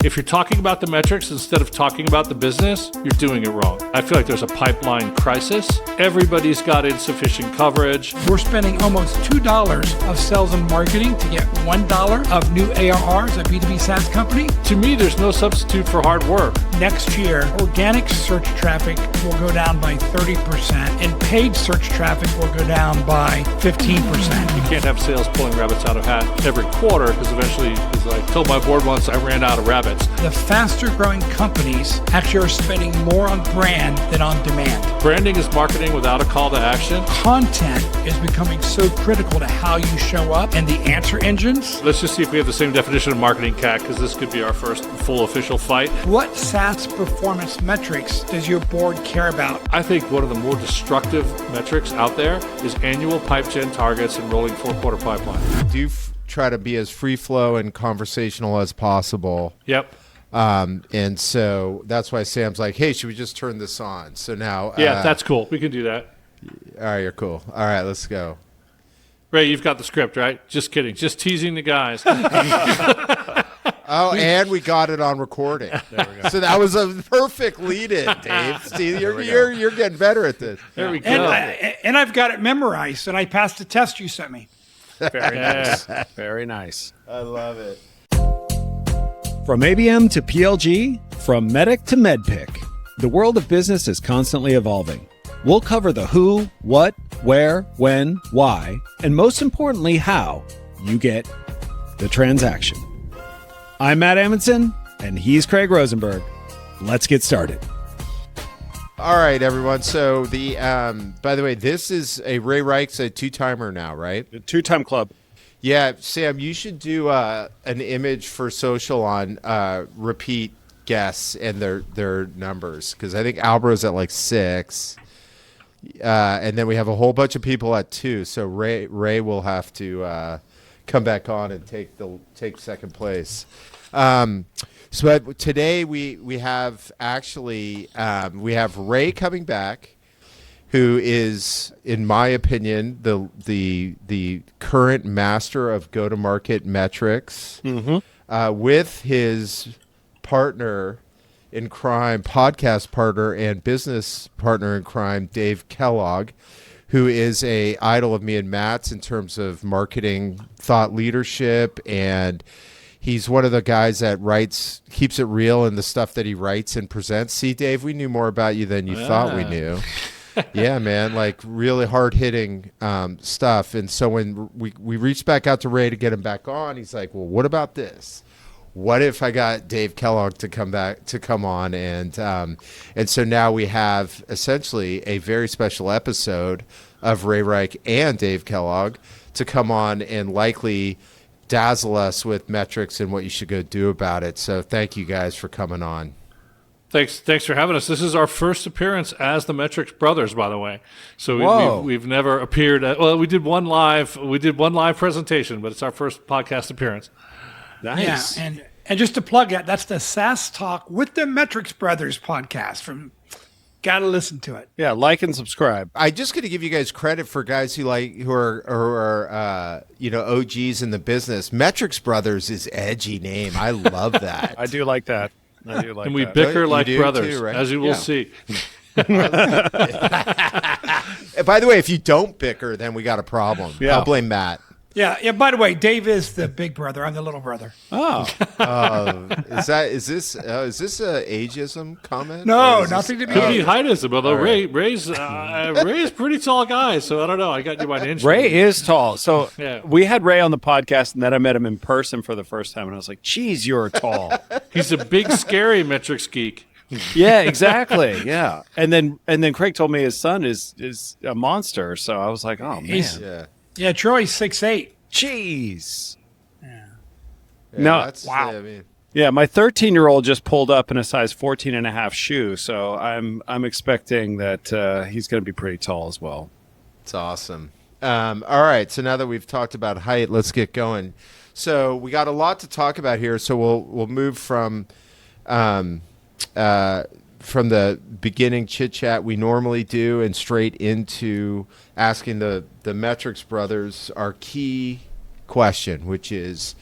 If you're talking about the metrics instead of talking about the business, you're doing it wrong. I feel like there's a pipeline crisis. Everybody's got insufficient coverage. We're spending almost $2 of sales and marketing to get $1 of new ARR as a B2B SaaS company. To me, there's no substitute for hard work. Next year, organic search traffic will go down by 30% and paid search traffic will go down by 15%. You can't have sales pulling rabbits out of hat every quarter because eventually, as I told my board once, I ran out of rabbits. The faster growing companies actually are spending more on brand than on demand. Branding is marketing without a call to action. Content is becoming so critical to how you show up and the answer engines. Let's just see if we have the same definition of Marketing CAC because this could be our first full official fight. What SaaS performance metrics does your board care about? I think one of the more destructive metrics out there is annual pipe gen targets and rolling 4-quarter pipeline. Do you try to be as free flow and conversational as possible? Yep. And so that's why Sam's like, hey, should we just turn this on? So now... Yeah, that's cool. We can do that. All right, you're cool. All right, let's go. Ray, you've got the script, right? Just kidding. Just teasing the guys. Oh, and we got it on recording. There we go. So that was a perfect lead-in, Dave. See, you're getting better at this. There we go. And I've got it memorized, and I passed the test you sent me. Very nice. Very nice. I love it. From ABM to PLG, from Medic to MedPick, the world of business is constantly evolving. We'll cover the who, what, where, when, why, and most importantly, how you get the transaction. I'm Matt Amundson, and he's Craig Rosenberg. Let's get started. All right, everyone. So by the way, this is Ray Rike's a two-timer now, right? The two-time club. Yeah, Sam, you should do an image for social on repeat guests and their numbers, because I think Albro's at like 6, and then we have a whole bunch of people at 2. So Ray will have to come back on and take second place. So today we have actually we have Ray coming back, who is, in my opinion, the current master of go-to-market metrics, with his partner in crime, podcast partner and business partner in crime, Dave Kellogg, who is a idol of me and Matt's in terms of marketing thought leadership, and he's one of the guys that keeps it real in the stuff that he writes and presents. See, Dave, we knew more about you than you thought we knew. Yeah, man, like really hard-hitting stuff. And so when we reached back out to Ray to get him back on, he's like, well, what about this? What if I got Dave Kellogg to come on? And so now we have essentially a very special episode of Ray Rike and Dave Kellogg to come on and likely dazzle us with metrics and what you should go do about it. So thank you guys for coming on. Thanks for having us. This is our first appearance as the Metrics Brothers, by the way. So we've never appeared we did one live presentation, but it's our first podcast appearance. Nice. Yeah, and just to plug that, that's the SaaS Talk with the Metrics Brothers podcast. Got to listen to it. Yeah, like and subscribe. I just got to give you guys credit for guys who are OGs in the business. Metrics Brothers is edgy name. I love that. I do like that. And we bicker like brothers, too, right? As you will see. By the way, if you don't bicker, then we got a problem. Yeah. I'll blame Matt. Yeah. By the way, Dave is the big brother. I'm the little brother. Oh. Is this a ageism comment? No, nothing to be. Could be heightism, although right. Ray's a pretty tall guy, so I don't know. I got you by an inch. Ray is tall. So we had Ray on the podcast, and then I met him in person for the first time, and I was like, geez, you're tall. He's a big, scary metrics geek. Yeah, exactly. Yeah. And then Craig told me his son is a monster, so I was like, oh, man. Yeah, Troy's 6'8". Jeez. Yeah. No. Wow. Yeah, my 13-year-old just pulled up in a size 14.5 shoe, so I'm expecting that he's going to be pretty tall as well. It's awesome. All right, so now that we've talked about height, let's get going. So we got a lot to talk about here, so we'll move from the beginning chit-chat we normally do and straight into asking the Metrics Brothers our key question, which is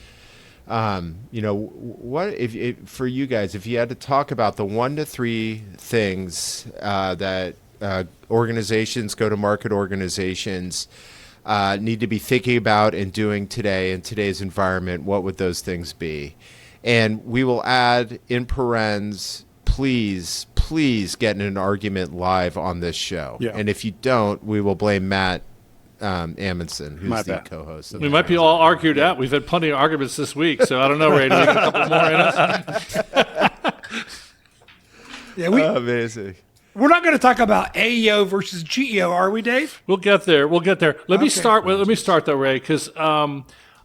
what if for you guys, if you had to talk about the 1 to 3 things that organizations, go-to-market organizations need to be thinking about and doing today in today's environment, what would those things be? And we will add in parens, please get in an argument live on this show. Yeah. And if you don't, we will blame Matt Amundson, who's the co-host. We might be all argued out. We've had plenty of arguments this week, so I don't know, Ray. Do we get a couple more in us? Yeah, amazing. We're not going to talk about AEO versus GEO, are we, Dave? We'll get there. Let me start though, Ray, because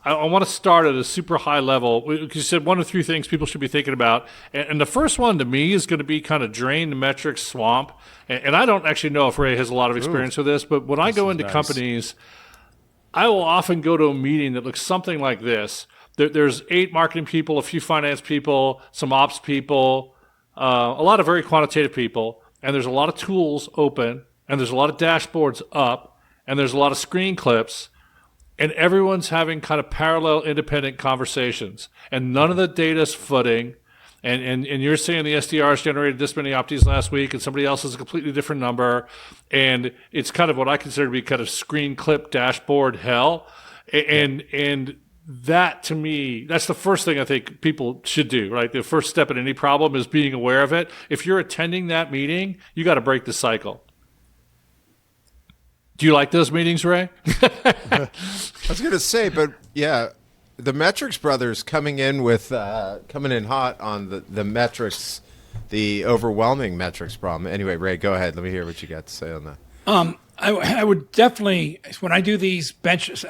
I want to start at a super high level. Because you said 1 to 3 things people should be thinking about. And the first one to me is going to be kind of drain the metrics swamp. And I don't actually know if Ray has a lot of experience with this, but when I go into companies, I will often go to a meeting that looks something like this. There's 8 marketing people, a few finance people, some ops people, a lot of very quantitative people. And there's a lot of tools open, and there's a lot of dashboards up, and there's a lot of screen clips. And everyone's having kind of parallel independent conversations, and none of the data's footing. And you're saying the SDRs generated this many opties last week, and somebody else has a completely different number. And it's kind of what I consider to be kind of screen clip dashboard hell. And that, to me, that's the first thing I think people should do, right? The first step in any problem is being aware of it. If you're attending that meeting, you got to break the cycle. Do you like those meetings, Ray? I was going to say, but yeah, the Metrics brothers coming in hot on the metrics, the overwhelming metrics problem. Anyway, Ray, go ahead. Let me hear what you got to say on that. I would definitely, when I do these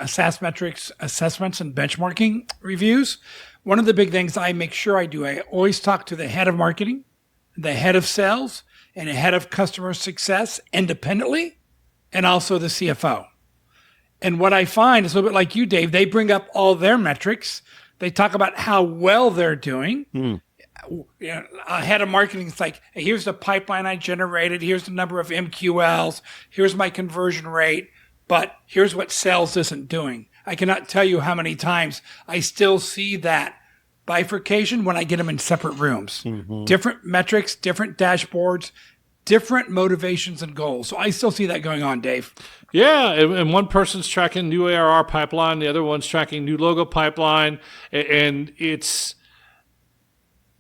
SaaS metrics assessments and benchmarking reviews, one of the big things I make sure I do, I always talk to the head of marketing, the head of sales, and the head of customer success independently, and also the CFO. And what I find is a little bit like you, Dave. They bring up all their metrics. They talk about how well they're doing. Head of marketing is like, hey, here's the pipeline I generated. Here's the number of MQLs. Here's my conversion rate. But here's what sales isn't doing. I cannot tell you how many times I still see that bifurcation when I get them in separate rooms. Mm-hmm. Different metrics, different dashboards, different motivations and goals. So I still see that going on, Dave. Yeah, and one person's tracking new ARR pipeline, the other one's tracking new logo pipeline, and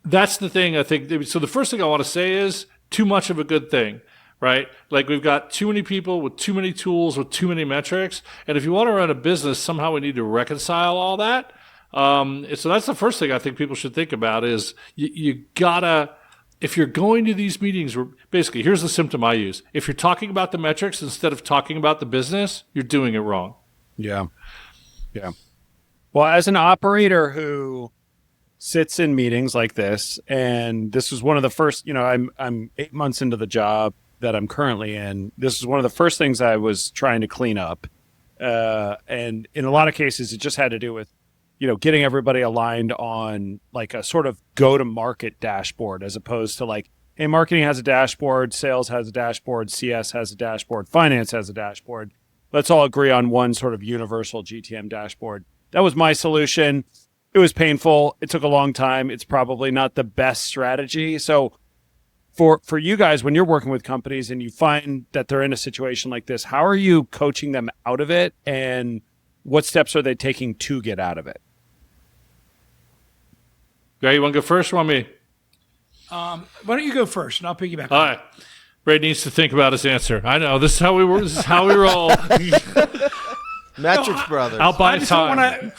that's the thing, I think. So the first thing I want to say is too much of a good thing, right? Like we've got too many people with too many tools with too many metrics, and if you want to run a business, somehow we need to reconcile all that. So that's the first thing I think people should think about is you gotta, if you're going to these meetings, basically, here's the symptom I use. If you're talking about the metrics instead of talking about the business, you're doing it wrong. Yeah. Well, as an operator who sits in meetings like this, and this was one of the first, I'm 8 months into the job that I'm currently in. This is one of the first things I was trying to clean up. And in a lot of cases, it just had to do with, getting everybody aligned on like a sort of go-to-market dashboard, as opposed to like, hey, marketing has a dashboard, sales has a dashboard, CS has a dashboard, finance has a dashboard. Let's all agree on one sort of universal GTM dashboard. That was my solution. It was painful. It took a long time. It's probably not the best strategy. So for you guys, when you're working with companies and you find that they're in a situation like this, how are you coaching them out of it? And what steps are they taking to get out of it? Ray, you want to go first or want me? Why don't you go first, and I'll piggyback. All right. Ray needs to think about his answer. I know. This is how we work. This is how we roll. Metrics brothers. I'll buy time.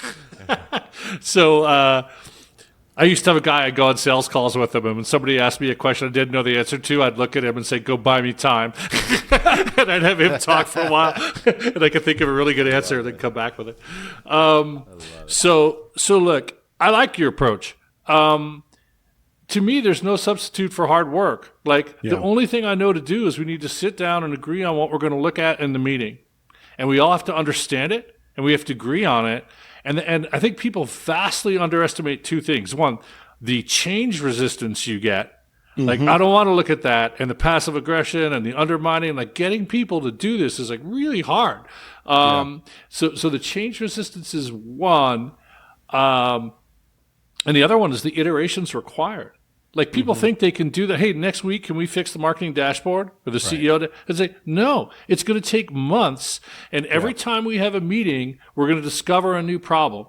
So I used to have a guy, I'd go on sales calls with him, and when somebody asked me a question I didn't know the answer to, I'd look at him and say, go buy me time. And I'd have him talk for a while, and I could think of a really good answer and then come back with it. So look, I like your approach. To me, there's no substitute for hard work. The only thing I know to do is we need to sit down and agree on what we're going to look at in the meeting. And we all have to understand it, and we have to agree on it. And I think people vastly underestimate two things. One, the change resistance you get. Mm-hmm. I don't want to look at that, and the passive aggression and the undermining. Getting people to do this is really hard. So the change resistance is one. And the other one is the iterations required. Like people think they can do that. Hey, next week, can we fix the marketing dashboard or the CEO? And say, no, it's going to take months. And every time we have a meeting, we're going to discover a new problem,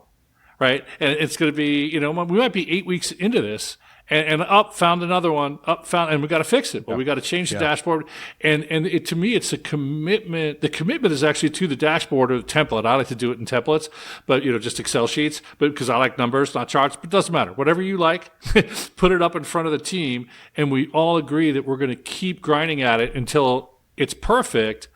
right? And it's going to be, we might be 8 weeks into this and found another one, and we got to fix it. But we got to change the dashboard. And to me, it's a commitment. The commitment is actually to the dashboard or the template. I like to do it in templates, but just Excel sheets. But because I like numbers, not charts. But it doesn't matter. Whatever you like, put it up in front of the team, and we all agree that we're going to keep grinding at it until it's perfect.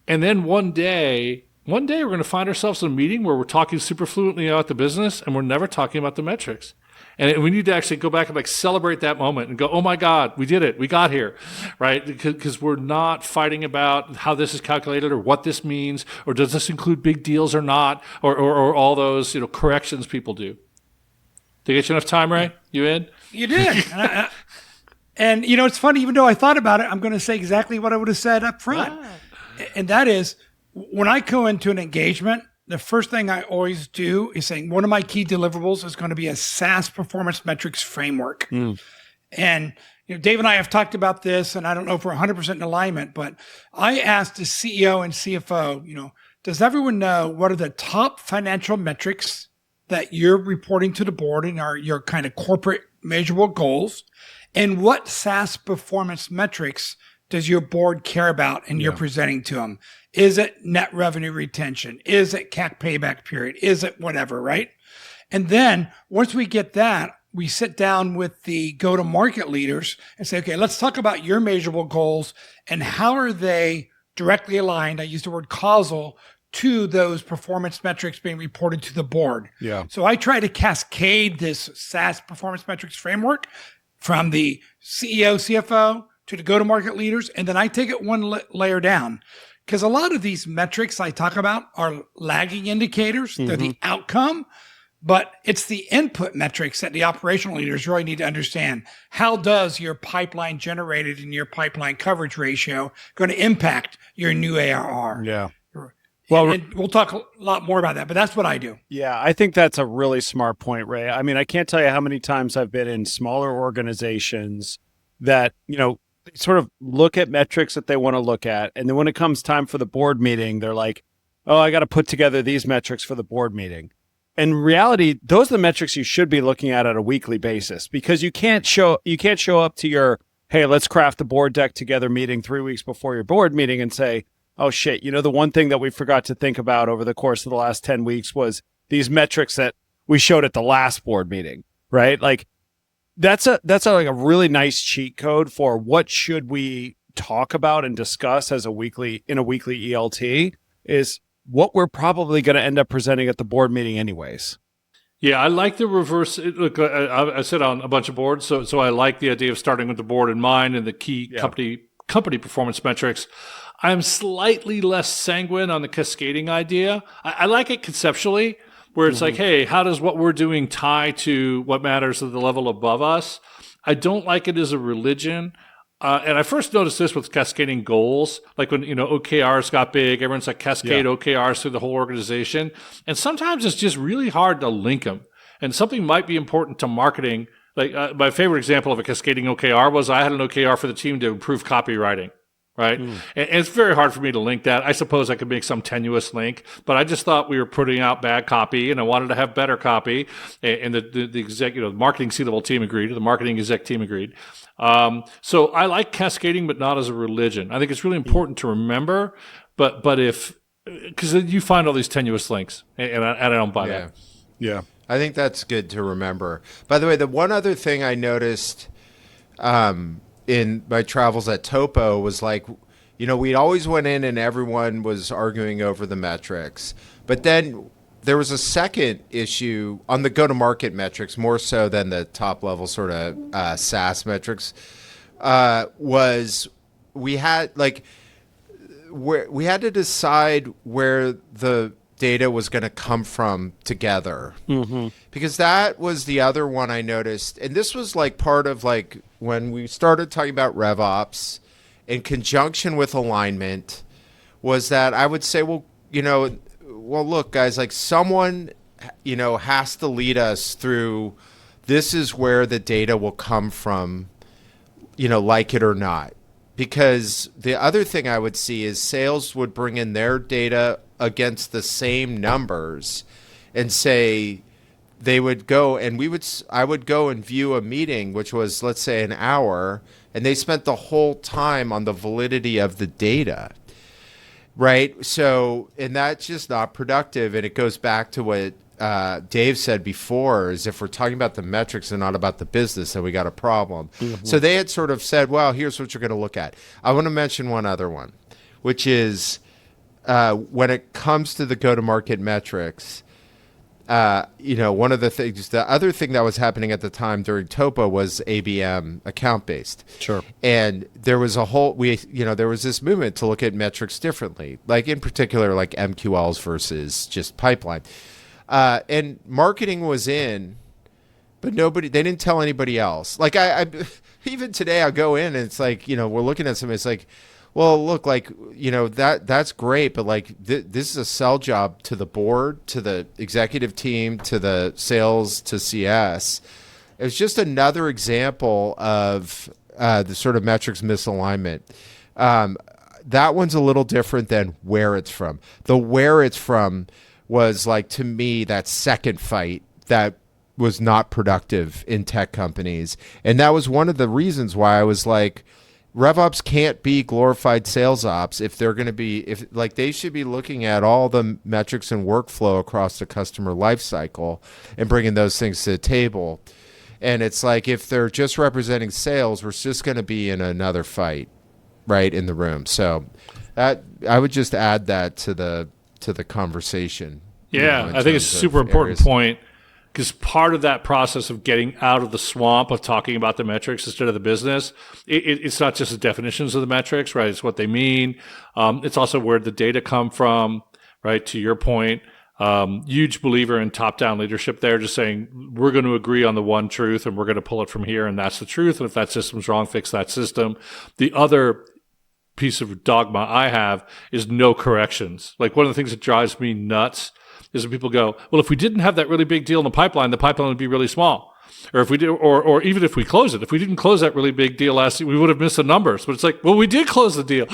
And then one day we're going to find ourselves in a meeting where we're talking super fluently about the business, and we're never talking about the metrics. And we need to actually go back and celebrate that moment and go, oh my God, we did it. We got here, right? Because we're not fighting about how this is calculated or what this means, or does this include big deals or not, or all those, corrections people do. Did I get you enough time, Ray? You in? You did. And it's funny, even though I thought about it, I'm going to say exactly what I would have said up front. And that is, when I go into an engagement, the first thing I always do is saying one of my key deliverables is going to be a SaaS performance metrics framework. And Dave and I have talked about this, and I don't know if we're 100% in alignment, but I asked the CEO and CFO, does everyone know what are the top financial metrics that you're reporting to the board and are your kind of corporate measurable goals? And what SaaS performance metrics does your board care about and you're presenting to them? Is it net revenue retention? Is it CAC payback period? Is it whatever, right? And then once we get that, we sit down with the go-to-market leaders and say, okay, let's talk about your measurable goals and how are they directly aligned? I use the word causal to those performance metrics being reported to the board. Yeah. So I try to cascade this SaaS performance metrics framework from the CEO, CFO to the go-to-market leaders, and then I take it one layer down. Because a lot of these metrics I talk about are lagging indicators. They're the outcome, but it's the input metrics that the operational leaders really need to understand. How does your pipeline generated and your pipeline coverage ratio going to impact your new ARR? Yeah. Well, and we'll talk a lot more about that, but that's what I do. Yeah, I think that's a really smart point, Ray. I mean, I can't tell you how many times I've been in smaller organizations that, they sort of look at metrics that they want to look at. And then when it comes time for the board meeting, they're like, oh, I got to put together these metrics for the board meeting. In reality, those are the metrics you should be looking at a weekly basis, because you can't show up to your, hey, let's craft the board deck together meeting 3 weeks before your board meeting and say, oh shit, the one thing that we forgot to think about over the course of the last 10 weeks was these metrics that we showed at the last board meeting, right? Like, That's a really nice cheat code for what should we talk about and discuss as a weekly ELT is what we're probably going to end up presenting at the board meeting anyways. Yeah, I like the reverse. Look, I sit on a bunch of boards, so I like the idea of starting with the board in mind and the key company performance metrics. I'm slightly less sanguine on the cascading idea. I like it conceptually, where it's like, hey, how does what we're doing tie to what matters at the level above us? I don't like it as a religion. And I first noticed this with cascading goals, like when, OKRs got big, everyone's like cascade OKRs through the whole organization. And sometimes it's just really hard to link them. And something might be important to marketing. Like my favorite example of a cascading OKR was I had an OKR for the team to improve copywriting. Right. And it's very hard for me to link that. I suppose I could make some tenuous link, but I just thought we were putting out bad copy and I wanted to have better copy. And the executive marketing C-level team agreed, the marketing exec team agreed. So I like cascading, but not as a religion. I think it's really important to remember, but because you find all these tenuous links and I don't buy that. Yeah. I think that's good to remember. By the way, the one other thing I noticed, in my travels at Topo was like, we always went in and everyone was arguing over the metrics. But then there was a second issue on the go-to-market metrics, more so than the top-level sort of SaaS metrics, was we had to decide where the data was going to come from together. Because that was the other one I noticed. And this was like part of like when we started talking about RevOps in conjunction with alignment, was that I would say, well, look, guys, like someone, has to lead us through this is where the data will come from, like it or not. Because the other thing I would see is sales would bring in their data against the same numbers and say they would go, and I would go and view a meeting, which was, let's say, an hour, and they spent the whole time on the validity of the data, right? So, and that's just not productive. And it goes back to what Dave said before, is if we're talking about the metrics and not about the business, then we got a problem. Mm-hmm. So they had sort of said, well, here's what you're going to look at. I want to mention one other one, which is when it comes to the go-to-market metrics, one of the things, the other thing that was happening at the time during Topo was ABM, account-based. Sure. And there was there was this movement to look at metrics differently, like in particular, like MQLs versus just pipeline. And marketing was in, but they didn't tell anybody else. Like I even today I'll go in and it's like, we're looking at something, it's like, well, look, like, that's great, but like this is a sell job to the board, to the executive team, to the sales, to CS. It was just another example of the sort of metrics misalignment. That one's a little different than where it's from. The where it's from was, like, to me, that second fight that was not productive in tech companies. And that was one of the reasons why I was like, RevOps can't be glorified sales ops if they're going to be, they should be looking at all the metrics and workflow across the customer life cycle and bringing those things to the table. And it's like, if they're just representing sales, we're just going to be in another fight right in the room. So that, I would just add that to the conversation. Yeah, I think it's a super important point. Because part of that process of getting out of the swamp of talking about the metrics instead of the business, it's not just the definitions of the metrics, right? It's what they mean. It's also where the data come from, right? To your point, huge believer in top-down leadership there, just saying, we're going to agree on the one truth and we're going to pull it from here, and that's the truth. And if that system's wrong, fix that system. The other piece of dogma I have is no corrections. Like, one of the things that drives me nuts is when people go, well, if we didn't have that really big deal in the pipeline would be really small. Or if we did, or even if we close it, if we didn't close that really big deal last year, we would have missed the numbers. But it's like, well, we did close the deal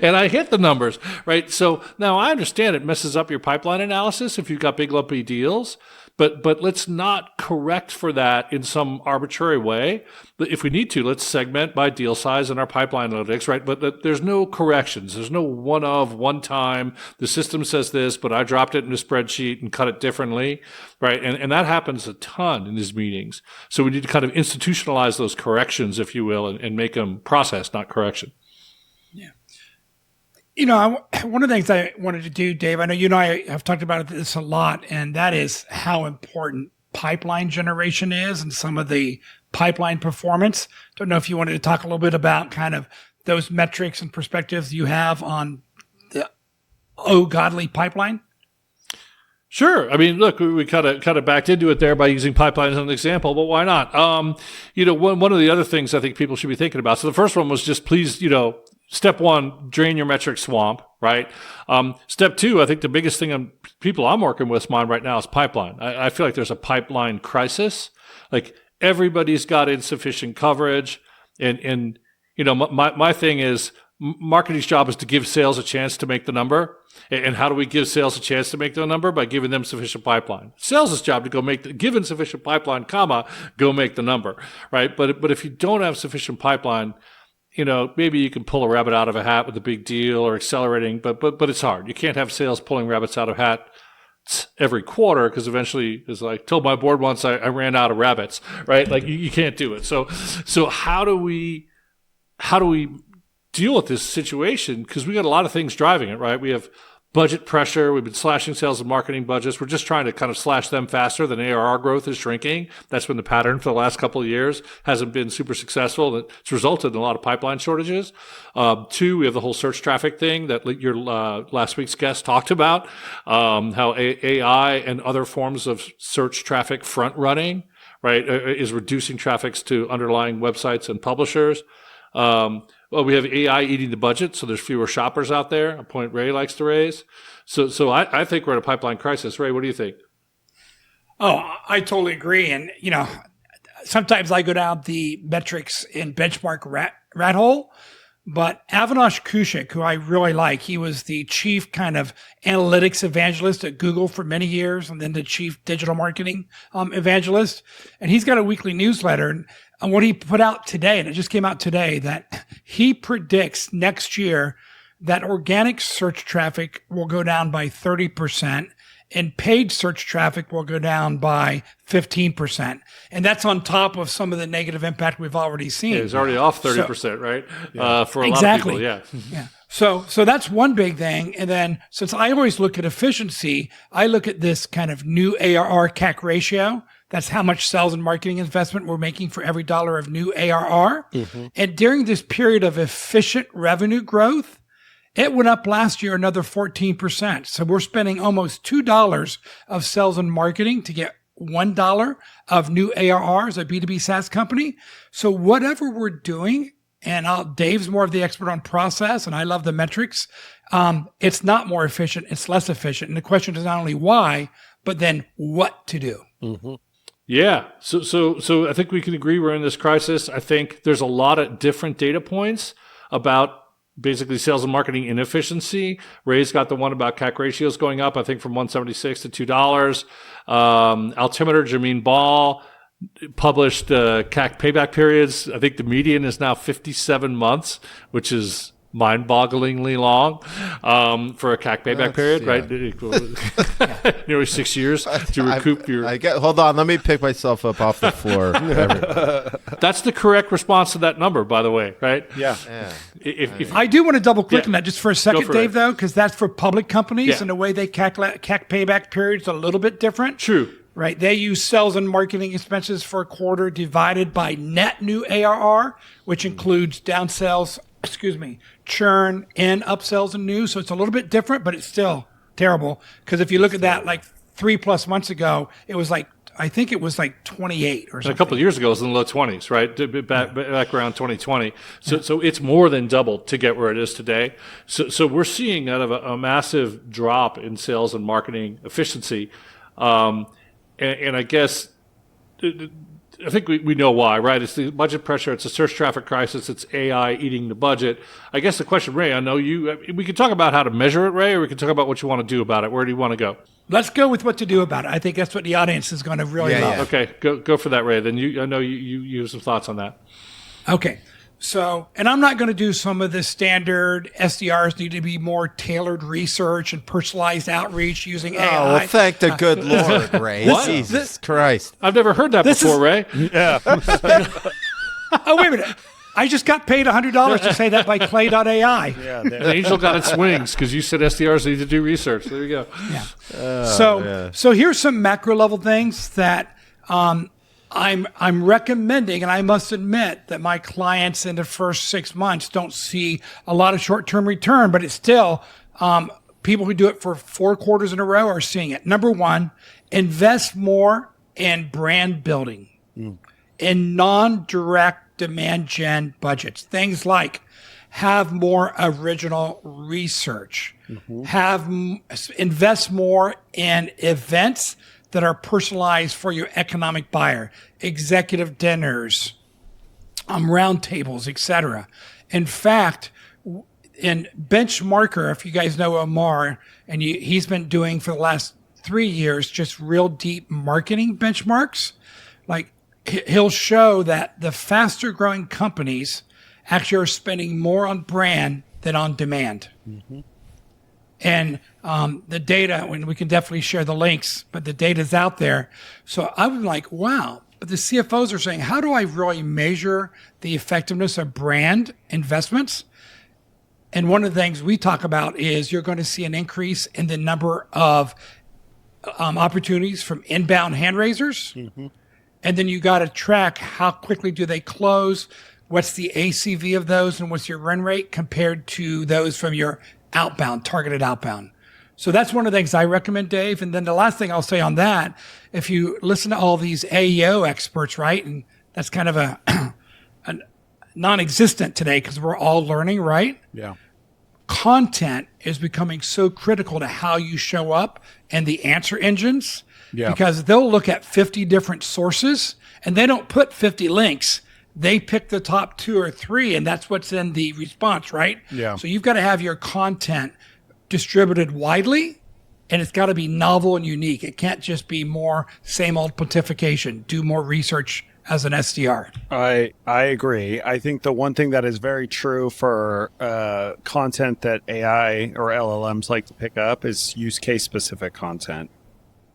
and I hit the numbers, right? So now I understand it messes up your pipeline analysis if you've got big lumpy deals, but let's not correct for that in some arbitrary way. But if we need to, let's segment by deal size in our pipeline analytics, right? But there's no corrections. There's no one time, the system says this, but I dropped it in a spreadsheet and cut it differently, right? And that happens a ton in these meetings. So we need to kind of institutionalize those corrections, if you will, and make them process, not correction. Yeah. One of the things I wanted to do, Dave, I know you and I have talked about this a lot, and that is how important pipeline generation is and some of the pipeline performance. Don't know if you wanted to talk a little bit about kind of those metrics and perspectives you have on the godly pipeline. Sure. I mean, look, we kind of backed into it there by using pipeline as an example, but why not? One of the other things I think people should be thinking about. So the first one was just please, step one, drain your metric swamp, right? Step two, I think the biggest thing people I'm working with mine right now is pipeline. I feel like there's a pipeline crisis. Like, everybody's got insufficient coverage. And my thing is, marketing's job is to give sales a chance to make the number. And how do we give sales a chance to make the number? By giving them sufficient pipeline. Sales' job to go given sufficient pipeline, go make the number, right? But if you don't have sufficient pipeline, maybe you can pull a rabbit out of a hat with a big deal or accelerating, but it's hard. You can't have sales pulling rabbits out of hats every quarter, because eventually, as I told my board once, I ran out of rabbits, right? Like, you can't do it. So how do we deal with this situation? Because we got a lot of things driving it, right? We have budget pressure. We've been slashing sales and marketing budgets. We're just trying to kind of slash them faster than ARR growth is shrinking. That's been the pattern for the last couple of years. Hasn't been super successful. It's resulted in a lot of pipeline shortages. Two, we have the whole search traffic thing that your last week's guest talked about, how AI and other forms of search traffic front running, right, is reducing traffics to underlying websites and publishers. Well, we have AI eating the budget, so there's fewer shoppers out there, a point Ray likes to raise. So I think we're in a pipeline crisis. Ray, what do you think? Oh, I totally agree. And, sometimes I go down the metrics in benchmark rat hole, but Avinash Kushik, who I really like, he was the chief kind of analytics evangelist at Google for many years, and then the chief digital marketing evangelist. And he's got a weekly newsletter. And what he put out today, and it just came out today, that he predicts next year that organic search traffic will go down by 30%. And paid search traffic will go down by 15%. And that's on top of some of the negative impact we've already seen. Yeah, it's already off 30%, right? For a lot of people, yeah. Yeah. So that's one big thing. And then since I always look at efficiency, I look at this kind of new ARR CAC ratio. That's how much sales and marketing investment we're making for every dollar of new ARR. Mm-hmm. And during this period of efficient revenue growth, it went up last year another 14%. So we're spending almost $2 of sales and marketing to get $1 of new ARR as a B2B SaaS company. So whatever we're doing, and Dave's more of the expert on process, and I love the metrics, it's not more efficient, it's less efficient. And the question is not only why, but then what to do. Mm-hmm. Yeah. So I think we can agree we're in this crisis. I think there's a lot of different data points about basically sales and marketing inefficiency. Ray's got the one about CAC ratios going up, I think from $176 to $2. Altimeter, Jermaine Ball published CAC payback periods. I think the median is now 57 months, which is mind-bogglingly long for a CAC payback period, right? Nearly 6 years to recoup your... Hold on, let me pick myself up off the floor. That's the correct response to that number, by the way, right? Yeah. If I do want to double-click on that just for a second, Dave, though, because that's for public companies, and the way they CAC payback period is a little bit different. True. Right. They use sales and marketing expenses for a quarter divided by net new ARR, which includes downsells, churn and upsells and new. So it's a little bit different, but it's still terrible. Because if you look at that, like 3+ months ago, it was like, I think it was like 28 or something. And a couple of years ago, it was in the low 20s, right? Back around 2020. So it's more than doubled to get where it is today. So we're seeing out of a massive drop in sales and marketing efficiency. And I guess, I think we know why, right? It's the budget pressure. It's a search traffic crisis. It's AI eating the budget. I guess the question, Ray, I know we can talk about how to measure it, Ray, or we can talk about what you want to do about it. Where do you want to go? Let's go with what to do about it. I think that's what the audience is going to really love. Yeah. Okay, go for that, Ray. Then I know you have some thoughts on that. Okay. So, and I'm not going to do some of the standard SDRs need to be more tailored research and personalized outreach using AI. Oh, well, thank the good Lord, Ray. Jesus Christ. I've never heard that before, Ray. Yeah. Oh, wait a minute. I just got paid $100 to say that by Clay.ai. Yeah, An angel got its wings because you said SDRs need to do research. There you go. Yeah. So here's some macro level things that I'm recommending, and I must admit that my clients in the first 6 months don't see a lot of short-term return, but it's still people who do it for 4 quarters in a row are seeing it. Number one, invest more in brand building, in non-direct demand gen budgets. Things like have more original research, invest more in events that are personalized for your economic buyer, executive dinners, roundtables, etc. In fact, in Benchmarker, if you guys know Omar, and he's been doing for the last 3 years just real deep marketing benchmarks, like he'll show that the faster growing companies actually are spending more on brand than on demand. And the data, and we can definitely share the links, but the data's out there. So I'm like, wow. But the CFOs are saying, how do I really measure the effectiveness of brand investments? And one of the things we talk about is you're going to see an increase in the number of opportunities from inbound hand raisers. And then you got to track how quickly do they close, what's the ACV of those, and what's your run rate compared to those from your targeted outbound. So that's one of the things I recommend, Dave. And then the last thing I'll say on that, if you listen to all these AEO experts, right, and that's kind of a non-existent today because we're all learning, right? Yeah. Content is becoming so critical to how you show up and the answer engines because they'll look at 50 different sources and they don't put 50 links. They pick the top 2 or 3, and that's what's in the response, right? Yeah. So you've got to have your content distributed widely, and it's got to be novel and unique. It can't just be more same old pontification. Do more research as an SDR. I agree. I think the one thing that is very true for content that AI or LLMs like to pick up is use case specific content.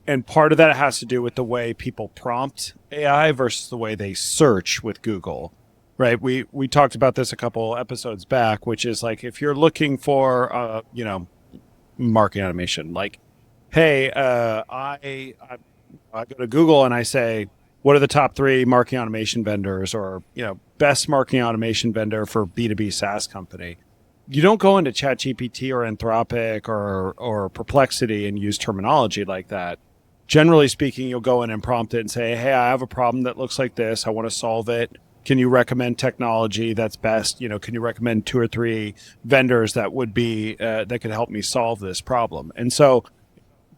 And part of that has to do with the way people prompt AI versus the way they search with Google, right? We talked about this a couple episodes back, which is like if you're looking for, marketing automation, like, hey, I go to Google and I say, what are the top 3 marketing automation vendors, or best marketing automation vendor for B2B SaaS company? You don't go into ChatGPT or Anthropic or Perplexity and use terminology like that. Generally speaking, you'll go in and prompt it and say, hey, I have a problem that looks like this. I want to solve it. Can you recommend technology that's best? Can you recommend 2 or 3 vendors that would be that could help me solve this problem? And so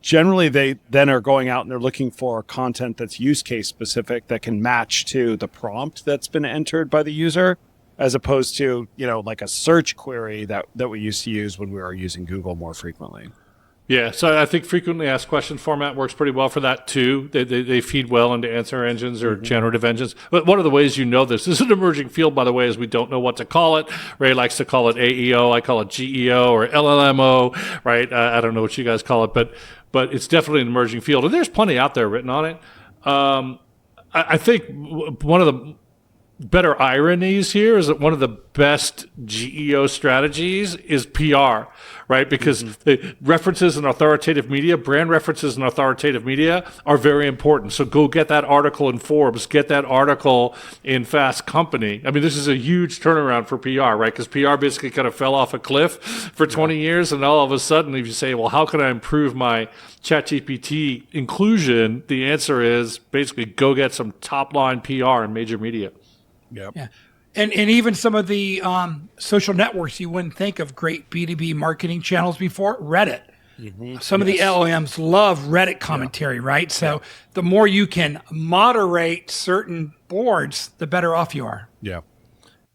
generally they then are going out and they're looking for content that's use case specific that can match to the prompt that's been entered by the user, as opposed to, like a search query that we used to use when we were using Google more frequently. Yeah, so I think frequently asked question format works pretty well for that too. They feed well into answer engines or generative engines. But one of the ways this is an emerging field, by the way, is we don't know what to call it. Ray likes to call it AEO. I call it GEO or LLMO, right? I don't know what you guys call it, but it's definitely an emerging field. And there's plenty out there written on it. I think one of the better ironies here is that one of the best GEO strategies is PR, right? Because the references in authoritative media, brand references in authoritative media are very important. So go get that article in Forbes, get that article in Fast Company. I mean, this is a huge turnaround for PR, right? Because PR basically kind of fell off a cliff for 20 years. And all of a sudden, if you say, well, how can I improve my ChatGPT inclusion? The answer is basically go get some top line PR in major media. Yep. Yeah. And even some of the social networks you wouldn't think of great B2B marketing channels before, Reddit. Some of the LLMs love Reddit commentary, right? So the more you can moderate certain boards, the better off you are. Yeah.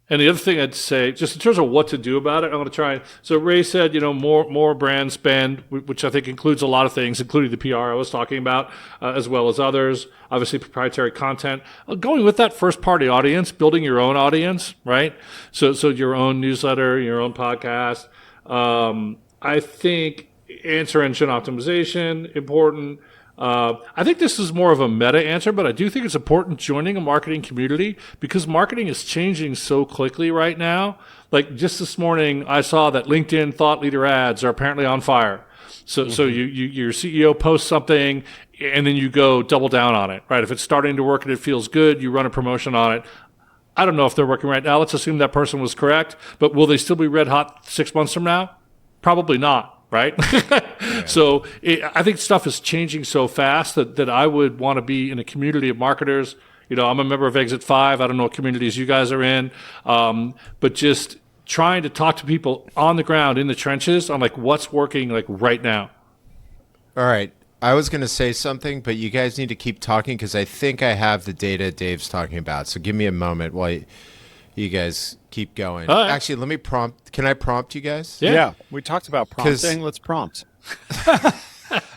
And the other thing I'd say, just in terms of what to do about it, I'm going to try. So Ray said, more brand spend, which I think includes a lot of things, including the PR I was talking about, as well as others. Obviously, proprietary content. Going with that first-party audience, building your own audience, right? So your own newsletter, your own podcast. I think answer engine optimization, important. I think this is more of a meta answer, but I do think it's important joining a marketing community because marketing is changing so quickly right now. Like just this morning, I saw that LinkedIn thought leader ads are apparently on fire. So your CEO posts something and then you go double down on it, right? If it's starting to work and it feels good, you run a promotion on it. I don't know if they're working right now. Let's assume that person was correct, but will they still be red hot 6 months from now? Probably not. Right? So I think stuff is changing so fast that I would want to be in a community of marketers. I'm a member of Exit 5. I don't know what communities you guys are in. But just trying to talk to people on the ground in the trenches on like what's working like right now. All right. I was going to say something, but you guys need to keep talking because I think I have the data Dave's talking about. So give me a moment while you guys keep going. Right. Actually, let me prompt. Can I prompt you guys? Yeah. We talked about prompting. Let's prompt.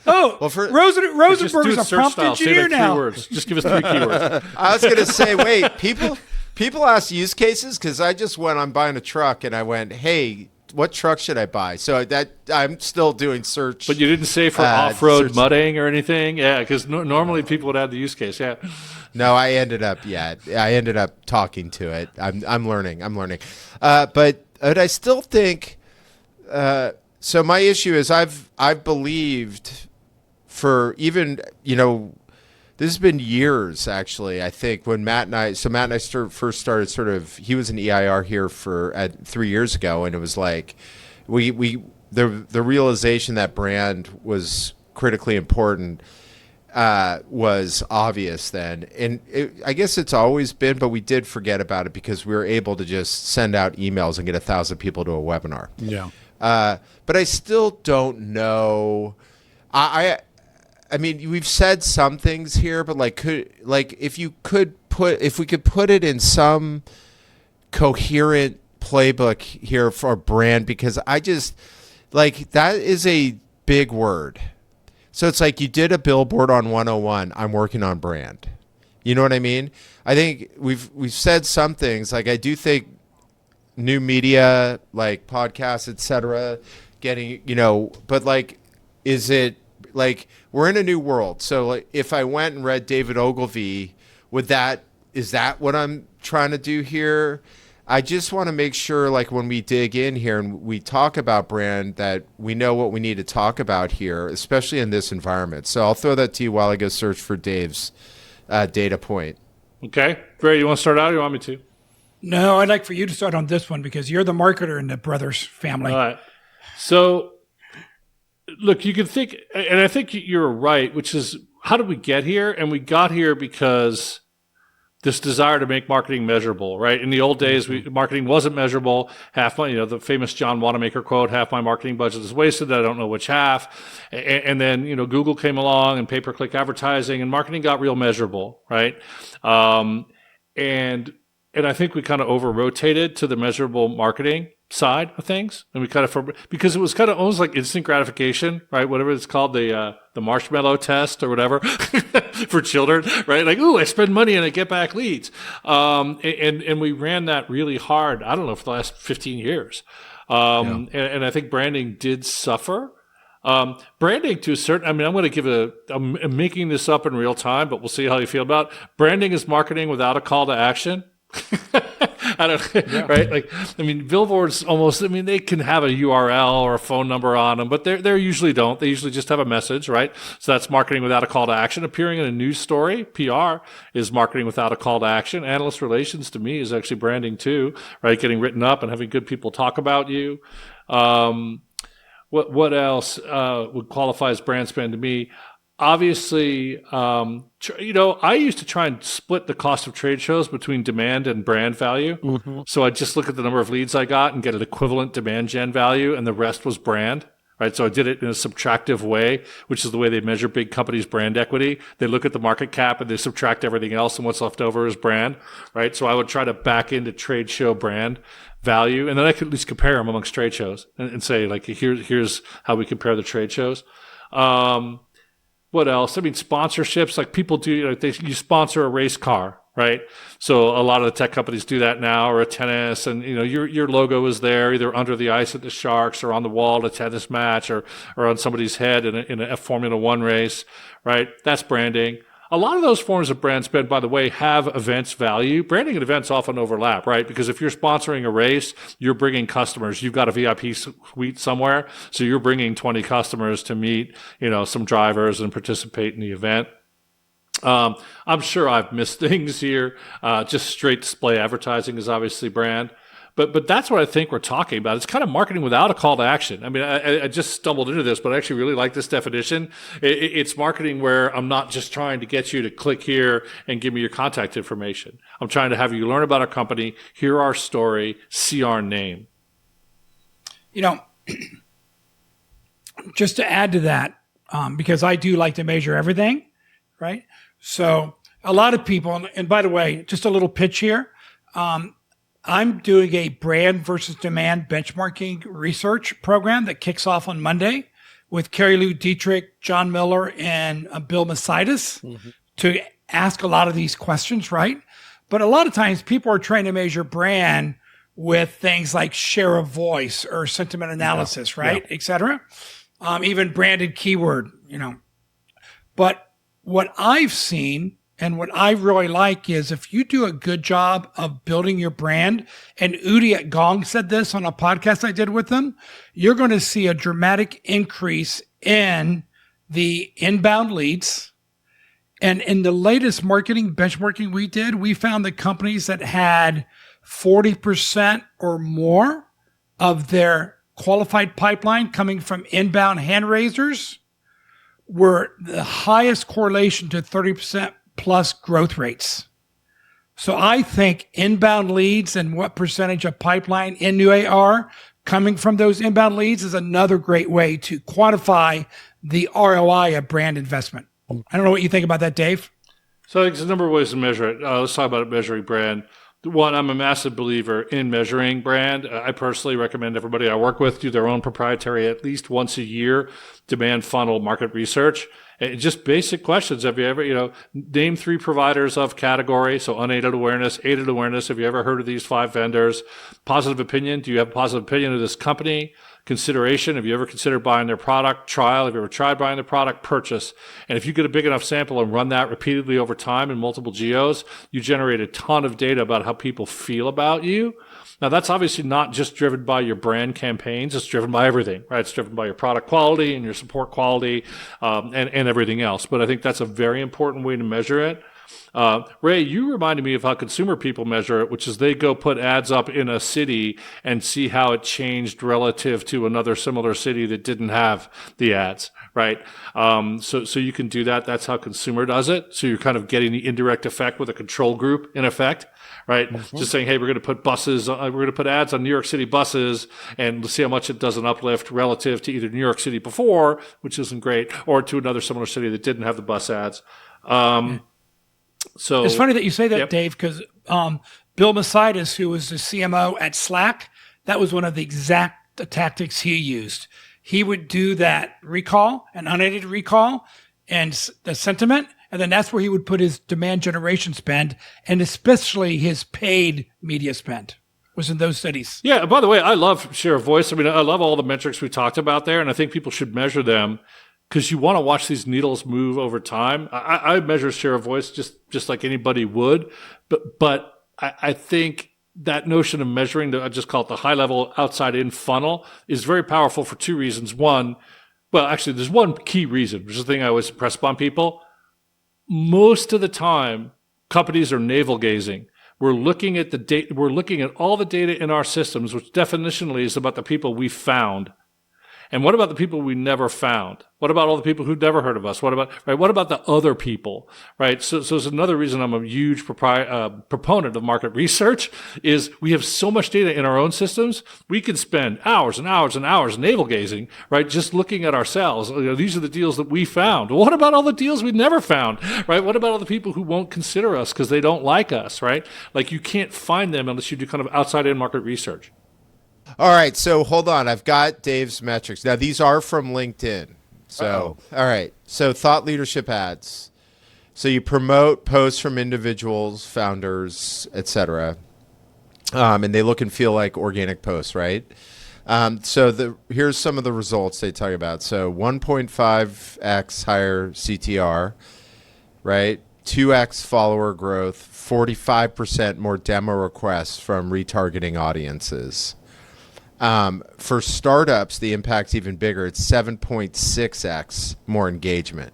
Rosenberg is a prompt engineer now. Keywords. Just give us 3 keywords. I was going to say, wait, people ask use cases because I just went on buying a truck and I went, hey, what truck should I buy? So that I'm still doing search. But you didn't say for off-road mudding or anything? Yeah, because normally people would have the use case. Yeah. No, I ended up talking to it. I'm learning. But I still think. So my issue is I've believed for even this has been years actually. I think when Matt and I first started sort of he was an EIR here for 3 years ago, and it was like the realization that brand was critically important. Was obvious then. And I guess it's always been, but we did forget about it because we were able to just send out emails and get 1,000 people to a webinar. Yeah. But I still don't know. I I mean, we've said some things here, but if we could put it in some coherent playbook here for a brand, because I just that is a big word. So it's like you did a billboard on 101. I'm working on brand. You know what I mean? I think we've said some things. Like I do think new media, like podcasts, etc., getting but is it we're in a new world? So if I went and read David Ogilvy, is that what I'm trying to do here? I just want to make sure, when we dig in here and we talk about brand, that we know what we need to talk about here, especially in this environment. So I'll throw that to you while I go search for Dave's data point. Okay. Ray, you want to start out or you want me to? No, I'd like for you to start on this one because you're the marketer in the brothers family. All right. So, look, you can think, and I think you're right, which is, how did we get here? And we got here because this desire to make marketing measurable, right? In the old days, marketing wasn't measurable. Half my, the famous John Wanamaker quote, half my marketing budget is wasted. I don't know which half. And then, Google came along and pay-per-click advertising, and marketing got real measurable, right? And I think we kind of over-rotated to the measurable marketing side of things, and we kind of, because it was kind of almost like instant gratification, right? Whatever it's called, the marshmallow test or whatever for children, right? Like, ooh, I spend money and I get back leads, and we ran that really hard. I don't know, for the last 15 years, and I think branding did suffer. Branding to a certain, I'm going to give I'm making this up in real time, but we'll see how you feel about it. Branding is marketing without a call to action. I don't, right? Billboards they can have a URL or a phone number on them, but they usually don't. They usually just have a message, right? So that's marketing without a call to action. Appearing in a news story, PR, is marketing without a call to action. Analyst relations, to me, is actually branding too, right? Getting written up and having good people talk about you. What else would qualify as brand spend to me? Obviously, I used to try and split the cost of trade shows between demand and brand value. Mm-hmm. So I just look at the number of leads I got and get an equivalent demand gen value, and the rest was brand, right? So I did it in a subtractive way, which is the way they measure big companies' brand equity. They look at the market cap and they subtract everything else, and what's left over is brand, right? So I would try to back into trade show brand value, and then I could at least compare them amongst trade shows and say, here's how we compare the trade shows. What else? Sponsorships, like people do, you sponsor a race car, right? So a lot of the tech companies do that now, or a tennis, and your logo is there either under the ice at the Sharks or on the wall at a tennis match or on somebody's head in a Formula One race, right? That's branding. A lot of those forms of brand spend, by the way, have events value. Branding and events often overlap, right? Because if you're sponsoring a race, you're bringing customers. You've got a VIP suite somewhere, so you're bringing 20 customers to meet, some drivers and participate in the event. I'm sure I've missed things here. Just straight display advertising is obviously brand. But that's what I think we're talking about. It's kind of marketing without a call to action. I just stumbled into this, but I actually really like this definition. It's marketing where I'm not just trying to get you to click here and give me your contact information. I'm trying to have you learn about our company, hear our story, see our name. Just to add to that, because I do like to measure everything, right? So a lot of people, and by the way, just a little pitch here. I'm doing a brand versus demand benchmarking research program that kicks off on Monday with Carrie Lou Dietrich, John Miller, and Bill Masitis to ask a lot of these questions, right? But a lot of times people are trying to measure brand with things like share of voice or sentiment analysis, right? Et cetera. Even branded keyword, But what I've seen and what I really like is if you do a good job of building your brand, and Udi at Gong said this on a podcast I did with them, you're going to see a dramatic increase in the inbound leads. And in the latest marketing benchmarking we did, we found that companies that had 40% or more of their qualified pipeline coming from inbound hand raisers were the highest correlation to 30% plus growth rates. So I think inbound leads and what percentage of pipeline in new AR coming from those inbound leads is another great way to quantify the ROI of brand investment. I don't know what you think about that, Dave. So I think there's a number of ways to measure it. Let's talk about measuring brand. One, I'm a massive believer in measuring brand. I personally recommend everybody I work with do their own proprietary, at least once a year, demand funnel market research. And just basic questions. Have you ever, name 3 providers of category? So unaided awareness, aided awareness. Have you ever heard of these 5 vendors? Positive opinion. Do you have a positive opinion of this company? Consideration. Have you ever considered buying their product? Trial. Have you ever tried buying their product? Purchase. And if you get a big enough sample and run that repeatedly over time in multiple geos, you generate a ton of data about how people feel about you. Now, that's obviously not just driven by your brand campaigns. It's driven by everything, right? It's driven by your product quality and your support quality and everything else. But I think that's a very important way to measure it. Ray, you reminded me of how consumer people measure it, which is they go put ads up in a city and see how it changed relative to another similar city that didn't have the ads, right? So you can do that. That's how consumer does it. So you're kind of getting the indirect effect with a control group in effect, right? Mm-hmm. Just saying, hey, we're going to put we're going to put ads on New York City buses and see how much it does an uplift relative to either New York City before, which isn't great, or to another similar city that didn't have the bus ads. So it's funny that you say that, yep. Dave, because Bill Masidas, who was the CMO at Slack, that was one of the exact tactics he used. He would do that recall, an unaided recall, and the sentiment, and then that's where he would put his demand generation spend, and especially his paid media spend was in those cities. Yeah, by the way, I love share of voice. I mean, I love all the metrics we talked about there, and I think people should measure them, because you want to watch these needles move over time. I measure share of voice just like anybody would, but I think that notion of measuring I just call it the high level outside in funnel is very powerful for 2 reasons. One, well, actually, there's one key reason, which is the thing I always impress upon people. Most of the time, companies are navel gazing. We're looking at the data. We're looking at all the data in our systems, which definitionally is about the people we found. And what about the people we never found? What about all the people who've never heard of us? What about the other people, right? So it's another reason I'm a huge proponent of market research is we have so much data in our own systems. We can spend hours and hours and hours navel gazing, right? Just looking at ourselves. These are the deals that we found. What about all the deals we never found, right? What about all the people who won't consider us because they don't like us, right? Like you can't find them unless you do kind of outside in market research. All right, so hold on. I've got Dave's metrics. Now, these are from LinkedIn. So, all right. So, thought leadership ads. So, you promote posts from individuals, founders, etc. And they look and feel like organic posts, right? Here's some of the results they talk about. So, 1.5x higher CTR, right? 2x follower growth, 45% more demo requests from retargeting audiences. For startups, the impact's even bigger. It's 7.6x more engagement.